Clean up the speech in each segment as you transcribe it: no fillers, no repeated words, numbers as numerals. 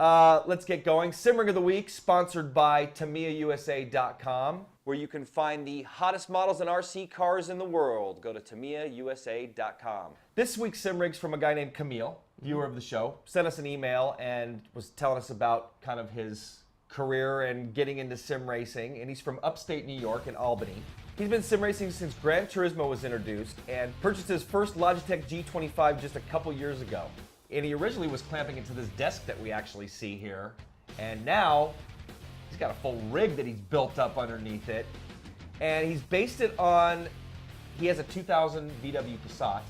Let's get going. Sim Rig of the Week, sponsored by TamiyahUSA.com, where you can find the hottest models and RC cars in the world. Go to TamiyahUSA.com. This week's Sim Rig's from a guy named Kamil, viewer of the show. Sent us an email and was telling us about kind of his career and getting into sim racing. And he's from upstate New York in Albany. He's been sim racing since Gran Turismo was introduced and purchased his first Logitech G25 just a couple years ago. And he originally was clamping it to this desk that we actually see here. And now he's got a full rig that he's built up underneath it. And he's based it on, he has a 2000 VW Passat.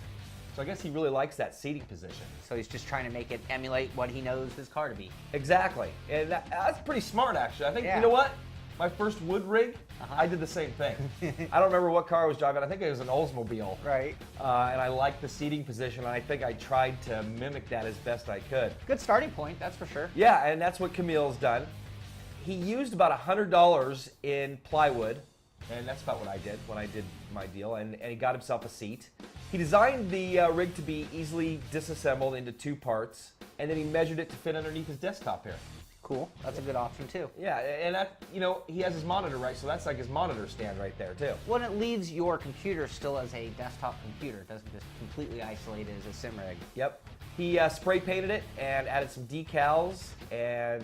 So I guess he really likes that seating position. So he's just trying to make it emulate what he knows his car to be. Exactly. And that's pretty smart, actually. I think, Yeah. You know what? My first wood rig, I did the same thing. I don't remember what car I was driving. I think it was an Oldsmobile. Right. And I liked the seating position, and I think I tried to mimic that as best I could. Good starting point, that's for sure. Yeah, and that's what Kamil's done. He used about $100 in plywood, and that's about what I did when I did my deal, and he got himself a seat. He designed the rig to be easily disassembled into two parts, and then he measured it to fit underneath his desktop here. Cool, that's a good option too. Yeah, and that, he has his monitor, right? So that's like his monitor stand right there too. Well, it leaves your computer still as a desktop computer. It doesn't just completely isolate it as a sim rig. Yep. He spray painted it and added some decals, and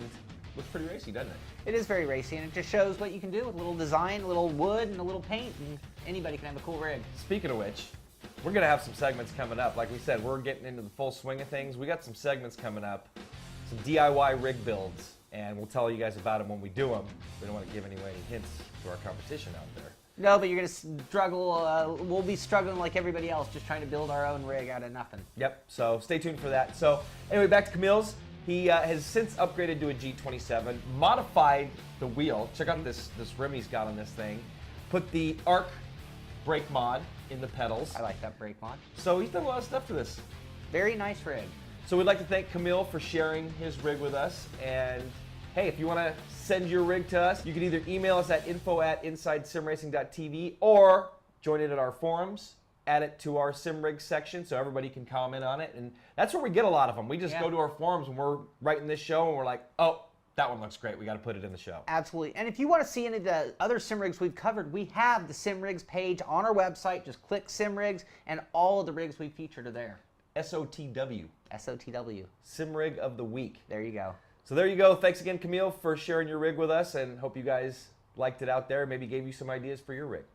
looks pretty racy, doesn't it? It is very racy, and it just shows what you can do with a little design, a little wood, and a little paint, and anybody can have a cool rig. Speaking of which, we're gonna have some segments coming up. Like we said, we're getting into the full swing of things. We got some segments coming up, some DIY rig builds, and we'll tell you guys about them when we do them. We don't want to give any hints to our competition out there. No, but you're gonna struggle. We'll be struggling like everybody else, just trying to build our own rig out of nothing. Yep. So stay tuned for that. So anyway, back to Kamil's. He has since upgraded to a G27, modified the wheel. Check out this rim he's got on this thing. Put the arc brake mod in the pedals. I like that brake mod. So he's done a lot of stuff to this. Very nice rig. So we'd like to thank Kamil for sharing his rig with us. And hey, if you want to send your rig to us, you can either email us at info@insidesimracing.tv or join it at our forums, add it to our sim rig section so everybody can comment on it. And that's where we get a lot of them. We just go to our forums when we're writing this show and we're like, oh, that one looks great. We got to put it in the show. Absolutely. And if you want to see any of the other sim rigs we've covered, we have the sim rigs page on our website. Just click sim rigs and all of the rigs we featured are there. SOTW. SOTW. Sim Rig of the Week. There you go. So there you go. Thanks again, Kamil, for sharing your rig with us, and hope you guys liked it out there. Maybe gave you some ideas for your rig.